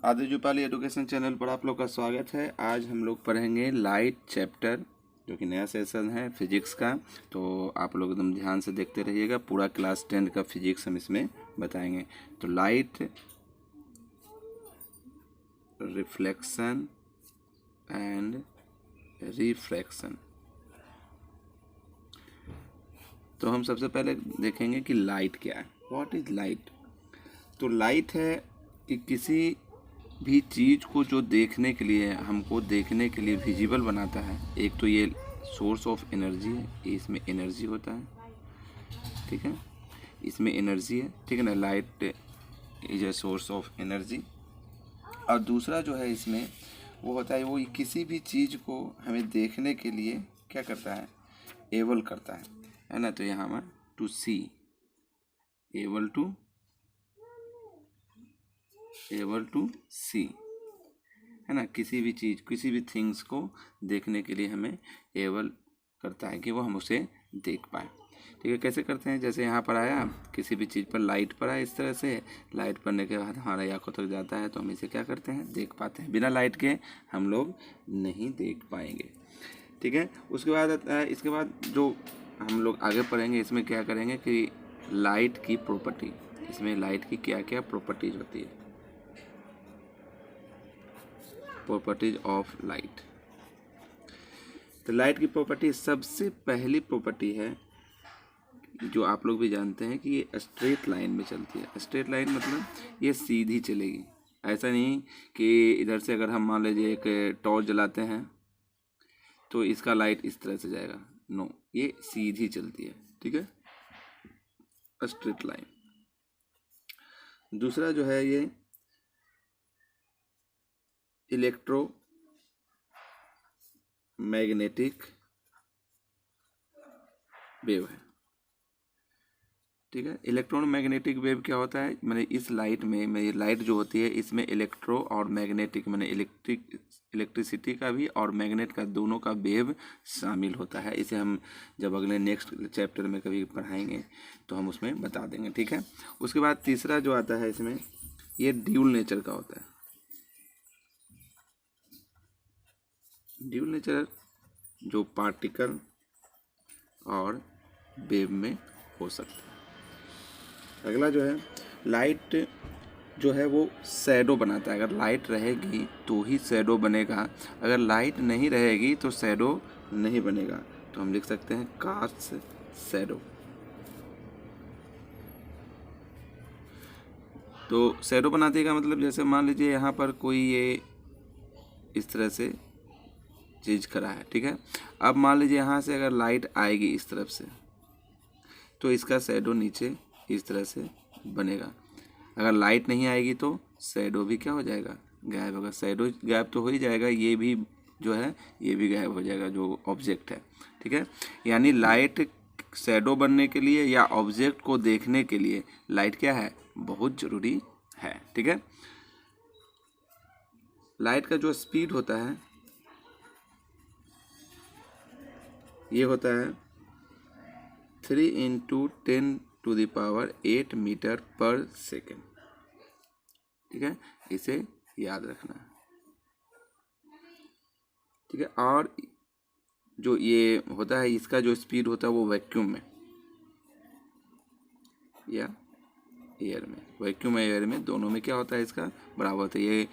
आदिजुपाली education channel पर आप लोग का स्वागत है। आज हम लोग पढ़ेंगे लाइट चैप्टर, जो कि नया सेशन है फिजिक्स का। तो आप लोग एकदम ध्यान से देखते रहिएगा, पूरा क्लास 10 का फिजिक्स हम इसमें बताएंगे। तो लाइट, रिफ्लेक्शन एंड रिफ्रैक्शन। तो हम सबसे पहले देखेंगे कि लाइट क्या है। What is light? तो लाइट है कि किसी भी चीज़ को जो देखने के लिए, हमको देखने के लिए विजिबल बनाता है। एक तो ये सोर्स ऑफ एनर्जी है, इसमें एनर्जी होता है, ठीक है, इसमें एनर्जी है, ठीक है ना। Light is a source of energy. और दूसरा जो है इसमें वो होता है, वो किसी भी चीज़ को हमें देखने के लिए क्या करता है, एबल करता है ना। तो यहाँ पर टू सी, एबल टू सी, है ना। किसी भी चीज़, किसी भी थिंग्स को देखने के लिए हमें एबल करता है कि वो हम उसे देख पाए, ठीक है। कैसे करते हैं? जैसे यहाँ पर आया, किसी भी चीज़ पर लाइट पड़ा, इस तरह से लाइट पड़ने के बाद हमारा आँखों तक जाता है, तो हम इसे क्या करते हैं, देख पाते हैं। बिना लाइट के हम लोग नहीं देख पाएंगे, ठीक है। उसके बाद इसके बाद जो हम लोग आगे पढ़ेंगे, इसमें क्या करेंगे कि लाइट की प्रॉपर्टी, इसमें लाइट की क्या क्या प्रॉपर्टीज होती है, प्रॉपर्टीज ऑफ लाइट। तो लाइट की प्रॉपर्टी, सबसे पहली प्रॉपर्टी है जो आप लोग भी जानते हैं कि ये स्ट्रेट लाइन में चलती है। स्ट्रेट लाइन मतलब ये सीधी चलेगी। ऐसा नहीं कि इधर से अगर हम मान लीजिए एक टॉर्च जलाते हैं तो इसका लाइट इस तरह से जाएगा, नो, ये सीधी चलती है, ठीक है, स्ट्रेट लाइन। दूसरा जो है ये इलेक्ट्रोमैग्नेटिक वेव है, ठीक है। इलेक्ट्रोमैग्नेटिक वेव क्या होता है, मैंने इस लाइट में लाइट जो होती है इसमें इलेक्ट्रो और मैग्नेटिक, मैंने इलेक्ट्रिसिटी का भी और मैग्नेट का, दोनों का वेव शामिल होता है। इसे हम जब अगले नेक्स्ट चैप्टर में कभी पढ़ाएंगे तो हम उसमें बता देंगे, ठीक है। उसके बाद तीसरा जो आता है इसमें, ये ड्यूल नेचर का होता है। ड्यूल नेचर जो पार्टिकल और वेव में हो सकता है। अगला जो है, लाइट जो है वो शैडो बनाता है। अगर लाइट रहेगी तो ही शैडो बनेगा, अगर लाइट नहीं रहेगी तो शैडो नहीं बनेगा। तो हम लिख सकते हैं कास्ट शैडो। तो शैडो बनाते का मतलब, जैसे मान लीजिए यहाँ पर कोई ये इस तरह से चीज़ खड़ा है, ठीक है। अब मान लीजिए यहाँ से अगर लाइट आएगी इस तरफ से, तो इसका शैडो नीचे इस तरह से बनेगा। अगर लाइट नहीं आएगी तो शैडो भी क्या हो जाएगा, गायब होगा। शैडो गायब तो हो ही जाएगा, ये भी जो है ये भी गायब हो जाएगा, जो ऑब्जेक्ट है, ठीक है। यानी लाइट शैडो बनने के लिए या ऑब्जेक्ट को देखने के लिए लाइट क्या है, बहुत ज़रूरी है, ठीक है। लाइट का जो स्पीड होता है ये होता है 3 × 10⁸ मीटर पर सेकेंड, ठीक है। इसे याद रखना है, ठीक है। और जो ये होता है, इसका जो स्पीड होता है वो वैक्यूम में या एयर में, वैक्यूम या एयर में, दोनों में क्या होता है, इसका बराबर होता है। ये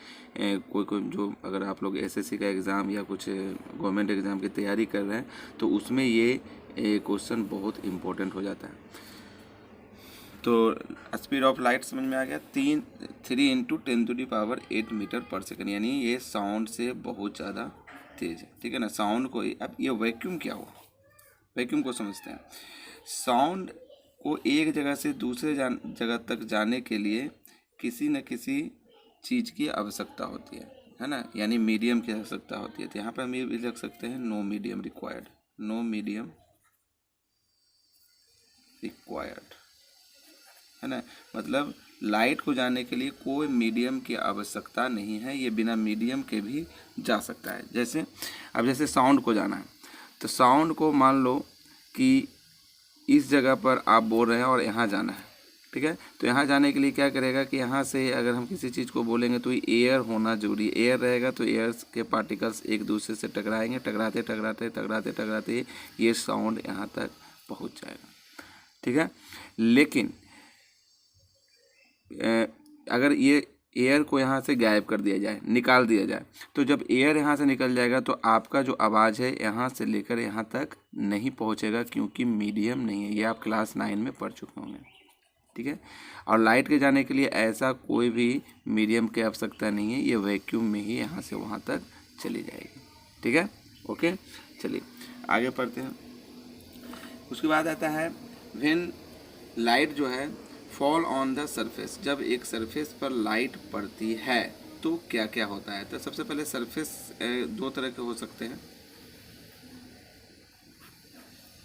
कोई जो, अगर आप लोग एसएससी का एग्ज़ाम या कुछ गवर्नमेंट एग्ज़ाम की तैयारी कर रहे हैं तो उसमें ये क्वेश्चन बहुत इम्पोर्टेंट हो जाता है। तो स्पीड ऑफ लाइट समझ में आ गया, 3 × 10⁸ मीटर पर सेकेंड, यानी ये साउंड से बहुत ज़्यादा तेज है, ठीक है ना। साउंड को, अब ये वैक्यूम क्या हुआ, वैक्यूम को समझते हैं। साउंड को एक जगह से दूसरे जगह तक जाने के लिए किसी न किसी चीज़ की आवश्यकता होती है ना, यानी मीडियम की आवश्यकता होती है। तो यहाँ पर हम ये भी लिख सकते हैं, no medium required, no medium required, है ना। मतलब लाइट को जाने के लिए कोई मीडियम की आवश्यकता नहीं है, ये बिना मीडियम के भी जा सकता है। जैसे अब जैसे साउंड को जाना है, तो साउंड को मान लो कि इस जगह पर आप बोल रहे हैं और यहाँ जाना है, ठीक है। तो यहाँ जाने के लिए क्या करेगा कि यहाँ से अगर हम किसी चीज़ को बोलेंगे तो एयर होना जरूरी है। एयर रहेगा तो एयर के पार्टिकल्स एक दूसरे से टकराएंगे, टकराते टकराते टकराते टकराते ये साउंड यहाँ तक पहुँच जाएगा, ठीक है। लेकिन अगर ये एयर को यहाँ से गायब कर दिया जाए, निकाल दिया जाए, तो जब एयर यहाँ से निकल जाएगा तो आपका जो आवाज़ है यहाँ से लेकर यहाँ तक नहीं पहुँचेगा, क्योंकि मीडियम नहीं है। ये आप क्लास 9 में पढ़ चुके होंगे, ठीक है। और लाइट के जाने के लिए ऐसा कोई भी मीडियम की आवश्यकता नहीं है, ये वैक्यूम में ही यहाँ से वहाँ तक चली जाएगी, ठीक है। ओके, चलिए आगे पढ़ते हैं। उसके बाद आता है व्हेन लाइट जो है फॉल ऑन द सरफेस, जब एक सरफेस पर लाइट पड़ती है तो क्या क्या होता है। तो सबसे पहले सरफेस दो तरह के हो सकते हैं,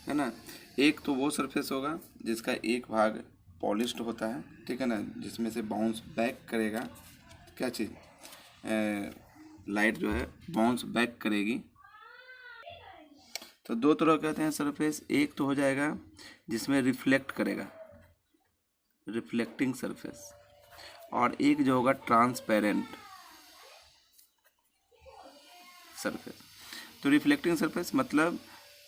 है ना। एक तो वो सरफेस होगा जिसका एक भाग पॉलिश्ड होता है, ठीक है ना, जिसमें से बाउंस बैक करेगा क्या चीज़, लाइट जो है बाउंस बैक करेगी। तो दो तरह कहते हैं सरफेस, एक तो हो जाएगा जिसमें रिफ्लेक्ट करेगा, रिफ्लेक्टिंग सरफेस, और एक जो होगा ट्रांसपेरेंट सरफेस। तो रिफ्लेक्टिंग सरफेस मतलब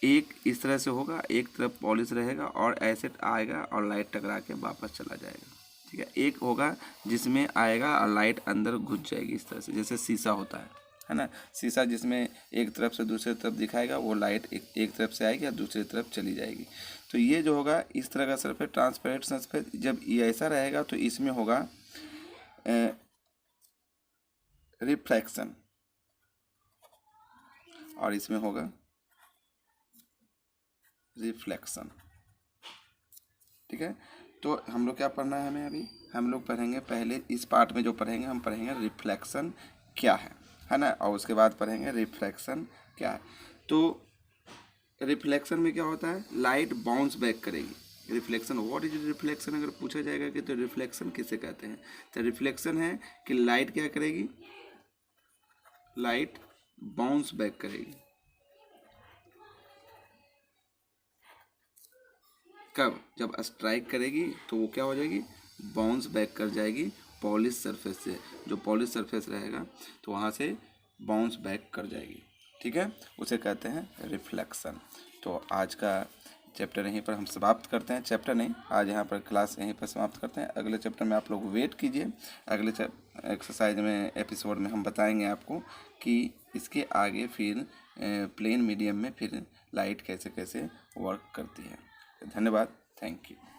एक इस तरह से होगा, एक तरफ पॉलिश रहेगा और ऐसे आएगा और लाइट टकरा के वापस चला जाएगा, ठीक है। एक होगा जिसमें आएगा और लाइट अंदर घुस जाएगी इस तरह से, जैसे शीशा होता है ना। शीशा जिसमें एक तरफ से दूसरी तरफ दिखाएगा, वो लाइट एक तरफ से आएगी और दूसरी तरफ चली जाएगी। तो ये जो होगा इस तरह का सरफेस, ट्रांसपेरेंट सरफेस। जब ये ऐसा रहेगा तो इसमें होगा रिफ्रैक्शन और इसमें होगा रिफ्लेक्शन, ठीक है। तो हम लोग क्या पढ़ना है, हमें अभी हम लोग पढ़ेंगे, पहले इस पार्ट में जो पढ़ेंगे हम पढ़ेंगे रिफ्लेक्शन क्या है ना, और उसके बाद पढ़ेंगे रिफ्रैक्शन क्या है। तो रिफ्लेक्शन में क्या होता है, लाइट बाउंस बैक करेगी। रिफ्लेक्शन, व्हाट इज रिफ्लेक्शन अगर पूछा जाएगा कि तो रिफ्लेक्शन किसे कहते हैं, तो रिफ्लेक्शन है कि लाइट क्या करेगी, लाइट बाउंस बैक करेगी। कब, जब स्ट्राइक करेगी तो वो क्या हो जाएगी, बाउंस बैक कर जाएगी पॉलिश सरफेस से। जो पॉलिश सरफेस रहेगा तो वहाँ से बाउंस बैक कर जाएगी, ठीक है, उसे कहते हैं रिफ्लेक्शन। तो आज का चैप्टर यहीं पर हम समाप्त करते हैं, चैप्टर नहीं, आज यहाँ पर क्लास यहीं पर समाप्त करते हैं। अगले चैप्टर में आप लोग वेट कीजिए, अगले एक्सरसाइज में, एपिसोड में हम बताएंगे आपको कि इसके आगे फिर प्लेन मीडियम में फिर लाइट कैसे कैसे वर्क करती है। धन्यवाद, थैंक यू।